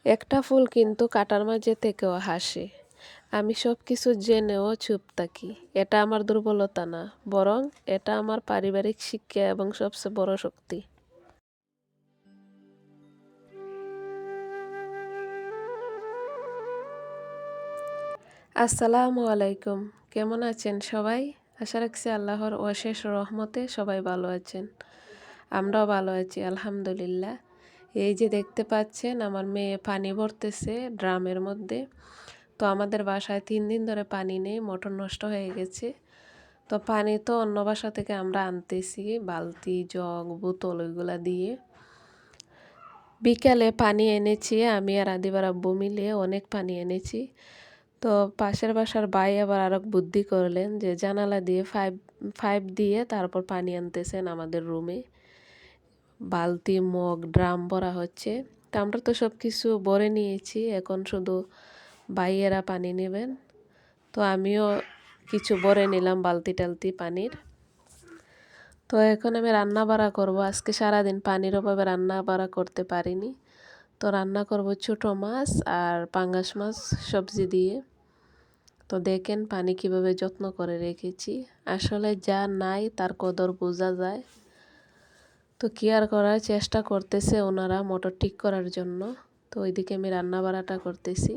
একটা ফুল কিন্তু কাটার মাঝে থেকেও হাসে। আমি সব কিছু জেনেও চুপ থাকি। এটা আমার দুর্বলতা না, বরং এটা আমার পারিবারিক শিক্ষা এবং সবচেয়ে বড় শক্তি। আসসালামু আলাইকুম। কেমন আছেন সবাই? আশা রাখছি আল্লাহর অশেষ রহমতে সবাই ভালো আছেন। আমরাও ভালো আছি আলহামদুলিল্লাহ। এই যে দেখতে পাচ্ছেন আমার মেয়ে পানি ভরতেছে ড্রামের মধ্যে। তো আমাদের বাসায় 3 দিন ধরে পানি নেই, মোটর নষ্ট হয়ে গেছে। তো পানি তো অন্য বাসা থেকে আমরা আনতেছি বালতি, জগ, বোতল ওইগুলা দিয়ে। বিকালে পানি এনেছি আমি আর আদিবার আব্বু মিলে অনেক পানি এনেছি। তো পাশের বাসার ভাই আবার আরো বুদ্ধি করলেন যে জানালা দিয়ে পাইপ দিয়ে তারপর পানি আনতেছেন আমাদের রুমে। বালতি, মগ, ড্রাম ভরা হচ্ছে। তো আমরা তো সব কিছু ভরে নিয়েছি, এখন শুধু ভাইয়েরা পানি নেবেন। তো আমিও কিছু ভরে নিলাম বালতি টালতি পানির। তো এখন আমি রান্না বাড়া করবো। আজকে সারাদিন পানির অভাবে রান্না বাড়া করতে পারিনি। তো রান্না করব ছোটো মাছ আর পাঙ্গাস মাছ সবজি দিয়ে। তো দেখেন পানি কিভাবে যত্ন করে রেখেছি। আসলে যা নাই তার কদর বোঝা যায়। তো কি আর করার, চেষ্টা করতেছে ওনারা মোটর ঠিক করার জন্য। তো ওইদিকে আমি রান্না বাড়াটা করতেছি।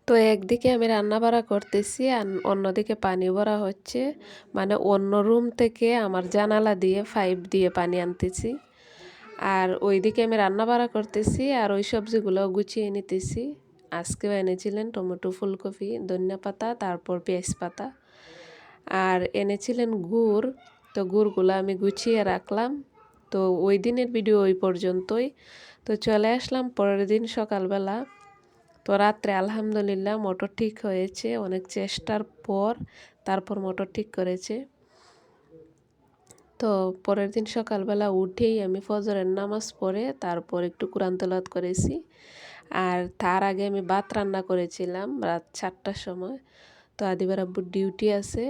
তো একদিকে আমি রান্না বাড়া করতেছি আর অন্যদিকে পানি ভরা হচ্ছে। মানে অন্য রুম থেকে আমার জানালা দিয়ে পাইপ দিয়ে পানি আনতেছি। আর ওইদিকে আমি রান্না বাড়া করতেছি আর ওই সবজিগুলো গুছিয়ে নিতেছি। আজকেও এনেছিলেন টমেটো, ফুলকপি, ধনিয়া পাতা, তারপর পেঁয়াজ পাতা। আর এনেছিলেন গুড়। তো গুড়গুলো আমি গুছিয়ে রাখলাম। তো ওই দিনের ভিডিও ওই পর্যন্তই। তো চলে আসলাম পরের দিন সকালবেলা। তো রাত্রে আলহামদুলিল্লাহ মোটর ঠিক হয়েছে, অনেক চেষ্টার পর তারপর মোটর ঠিক করেছে। তো পরের দিন সকালবেলা উঠেই আমি ফজরের নামাজ পড়ে তারপর একটু কোরআন তেলাওয়াত করেছি। আর তার আগে আমি ভাত রান্না করেছিলাম রাত 7টার সময়। তো আদিবার আব্বুর ডিউটি আছে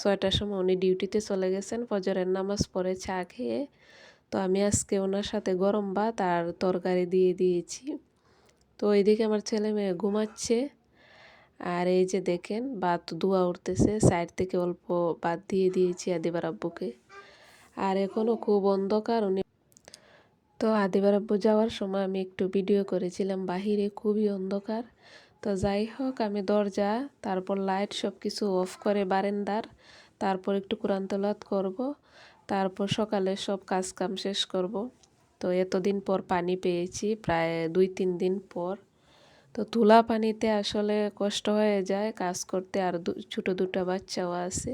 6টার সময়, উনি ডিউটিতে চলে গেছেন ফজরের নামাজ পড়ে চা খেয়ে। তো আমি আজকে ওনার সাথে গরম ভাত আর তরকারি দিয়ে দিয়েছি। তো এইদিকে আমার ছেলে মেয়ে ঘুমাচ্ছে। আর এই যে দেখেন ভাত ধোয়া উঠতেছে, সাইড থেকে অল্প ভাত দিয়ে দিয়েছি আদিবার আব্বুকে। আর এখনও খুব অন্ধকার। তো আদিবার আব্বু যাওয়ার সময় আমি একটু ভিডিও করেছিলাম, বাহিরে খুবই অন্ধকার। তো যাই হোক আমি দরজা, তারপর লাইট সব কিছু অফ করে বারান্দার, তারপর একটু কোরআন তেলাওয়াত করব, তারপর সকালে সব কাজ কাম শেষ করব। তো এতদিন পর পানি পেয়েছি, প্রায় 2-3 দিন পর। তো তুলা পানিতে আসলে কষ্ট হয়ে যায় কাজ করতে, আর ছোটো দুটো বাচ্চাও আছে।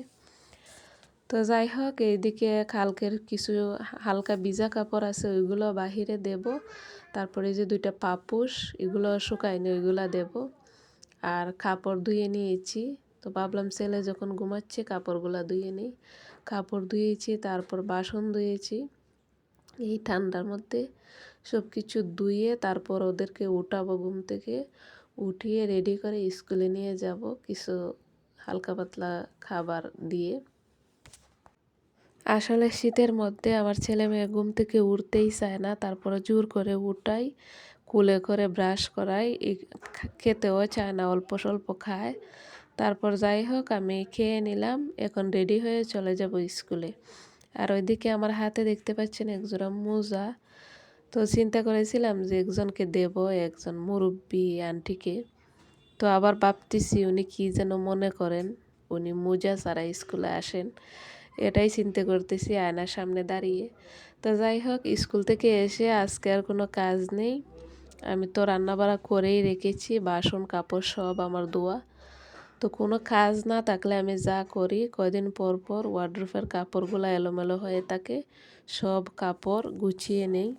তো যাই হোক এইদিকে কালকের কিছু হালকা ভিজা কাপড় আছে ওইগুলো বাহিরে দেব। তারপরে যে 2টা পাপোশ এগুলো শুকায়নি ওইগুলো দেব। আর কাপড় ধুয়ে নিয়েছি। তো ভাবলাম ছেলে যখন ঘুমাচ্ছে কাপড়গুলো ধুয়ে নিই। কাপড় ধুয়েছি, তারপর বাসন ধুয়েছি এই ঠান্ডার মধ্যে। সব কিছু ধুয়ে তারপর ওদেরকে উঠাবো ঘুম থেকে, উঠিয়ে রেডি করে স্কুলে নিয়ে যাব কিছু হালকা পাতলা খাবার দিয়ে। আসলে শীতের মধ্যে আমার ছেলে মেয়ে ঘুম থেকে উঠতেই চায় না, তারপরে জোর করে উঠাই, কুলে করে ব্রাশ করাই, খেতেও চায় না, অল্প স্বল্প খায়। তারপর যাই হোক আমি খেয়ে নিলাম, এখন রেডি হয়ে চলে যাব স্কুলে। আর ওইদিকে আমার হাতে দেখতে পাচ্ছেন একজোড়া মোজা। তো চিন্তা করেছিলাম যে একজনকে দেব, একজন মুরব্বী আন্টিকে। তো আবার ভাবতেছি উনি কি যেন মনে করেন, উনি মোজা ছাড়া স্কুলে আসেন। এটাই চিন্তা করতেছি আয়নার সামনে দাঁড়িয়ে। তো যাই হোক, স্কুল থেকে এসে আজকে আর কোনো কাজ নেই, আমি তো রান্নাবাড়া করেই রেখেছি, বাসন কাপড় সব আমার ধোয়া। তো কোনো কাজ না থাকলে আমি যা করি, কয়দিন পর পর ওয়ার্ড্রোবের কাপড়গুলো এলোমেলো হয়ে থাকে, সব কাপড় গুছিয়ে নেই।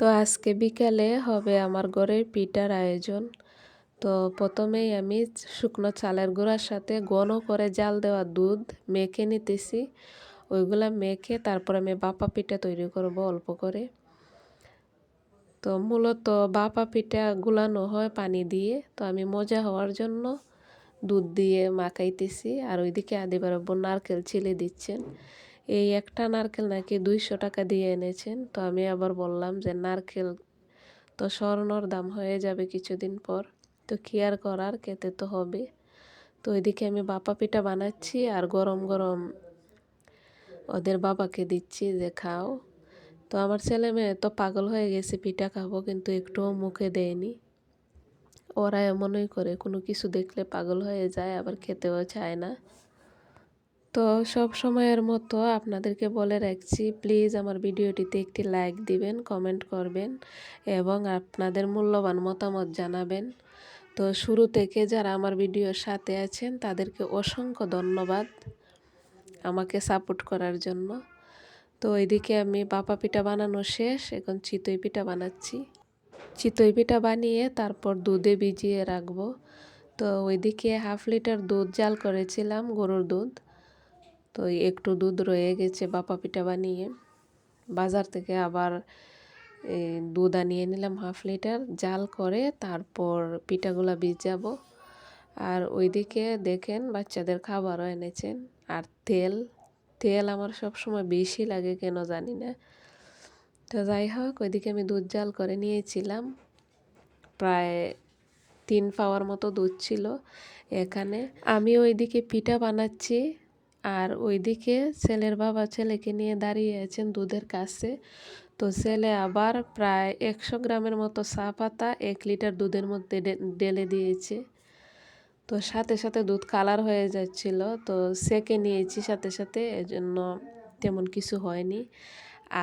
তো আজকে বিকালে হবে আমার ঘরের পিঠার আয়োজন। তো প্রথমেই আমি শুকনো চালের গুঁড়ার সাথে ঘন করে জাল দেওয়া দুধ মেখে নিতেছি। ওইগুলা মেখে তারপর আমি ভাপা পিঠা তৈরি করব অল্প করে। তো মূলত ভাপা পিঠা গুলানো হয় পানি দিয়ে, তো আমি মজা হওয়ার জন্য দুধ দিয়ে মাখাইতেছি। আর ওইদিকে আদিবার আব্বু নারকেল ছিলে দিচ্ছেন। এই একটা নারকেল নাকি 200 টাকা দিয়ে এনেছেন। তো আমি আবার বললাম যে নারকেল তো স্বর্ণর দাম হয়ে যাবে কিছুদিন পর, তো কি আর করার, খেতে তো হবে। তো ওইদিকে আমি ভাপা পিঠা বানাচ্ছি আর গরম গরম ওদের বাবাকে দিচ্ছি যে খাও। তো আমার ছেলে মেয়ে তো পাগল হয়ে গেছে পিঠা খাবো, কিন্তু একটুও মুখে দেয়নি। ওরা এমনই করে, কোনো কিছু দেখলে পাগল হয়ে যায়, আবার খেতেও চায় না। তো সব সময়ের মতো আপনাদেরকে বলে রাখছি, প্লিজ আমার ভিডিওটিতে একটি লাইক দিবেন, কমেন্ট করবেন এবং আপনাদের মূল্যবান মতামত জানাবেন। তো শুরু থেকে যারা আমার ভিডিওর সাথে আছেন তাদেরকে অসংখ্য ধন্যবাদ আমাকে সাপোর্ট করার জন্য। তো ওইদিকে আমি ভাপা পিঠা বানানো শেষ, এখন চিতই পিঠা বানাচ্ছি। চিতই পিঠা বানিয়ে তারপর দুধে ভিজিয়ে রাখবো। তো ওইদিকে 1/2 লিটার দুধ জাল করেছিলাম, গরুর দুধ। তো একটু দুধ রয়ে গেছে ভাপা পিঠা বানিয়ে, বাজার থেকে আবার দুধ আনিয়ে নিলাম 1/2 লিটার, জাল করে তারপর পিঠাগুলা ভিজাবো। আর ওইদিকে দেখেন বাচ্চাদের খাবারও এনেছেন। আর তেল তেল আমার সব সময় বেশি লাগে, কেন জানি না। তো যাই হোক, ওইদিকে আমি দুধ জাল করে নিয়েছিলাম, প্রায় 3 পাওয়ার মতো দুধ ছিল এখানে। আমি ওইদিকে পিঠা বানাচ্ছি আর ওইদিকে ছেলের বাবা ছেলেকে নিয়ে দাঁড়িয়ে আছেন দুধের কাছে। তো ছেলে আবার প্রায় 100 গ্রামের মতো চা পাতা 1 লিটার দুধের মধ্যে ঢেলে দিয়েছে। তো সাথে সাথে দুধ কালার হয়ে যাচ্ছিল, তো সেকে নিয়েছি সাথে সাথে, এজন্য তেমন কিছু হয়নি।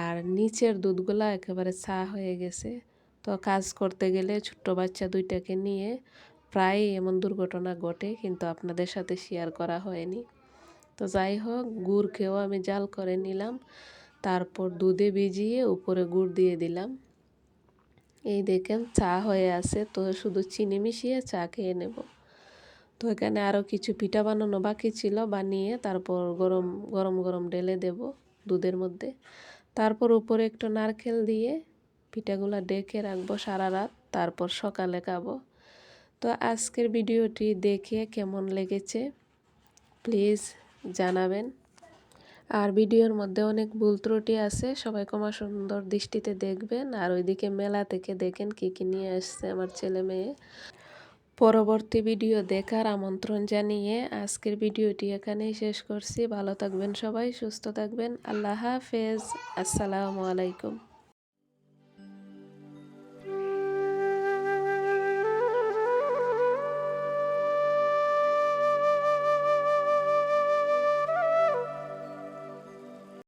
আর নিচের দুধগুলা একেবারে চা হয়ে গেছে। তো কাজ করতে গেলে ছোট্ট বাচ্চা দুইটাকে নিয়ে প্রায় এমন দুর্ঘটনা ঘটে, কিন্তু আপনাদের সাথে শেয়ার করা হয়নি। তো যাই হোক, গুড়কেও আমি জাল করে নিলাম, তারপর দুধে ভিজিয়ে উপরে গুড় দিয়ে দিলাম। এই দেখেন চা হয়ে আছে, তো শুধু চিনি মিশিয়ে চা খেয়ে নেব। তো এখানে আরও কিছু পিঠা বানানো বাকি ছিল, বানিয়ে তারপর গরম গরম গরম ঢেলে দেব দুধের মধ্যে। তারপর উপরে একটু নারকেল দিয়ে পিঠাগুলো ডেকে রাখবো সারা রাত, তারপর সকালে খাবো। তো আজকের ভিডিওটি দেখে কেমন লেগেছে প্লিজ জানাবেন। আর ভিডিওর মধ্যে অনেক ভুল ত্রুটি আছে, সবাই ক্ষমা সুন্দর দৃষ্টিতে দেখবেন। আর ওইদিকে মেলা থেকে দেখেন কি কি নিয়ে আসছে আমার ছেলে মেয়ে। পরবর্তী ভিডিও দেখার আমন্ত্রণ জানিয়ে আজকের ভিডিওটি এখানেই শেষ করছি। ভালো থাকবেন সবাই, সুস্থ থাকবেন। আল্লাহ হাফেজ, আসসালামু আলাইকুম।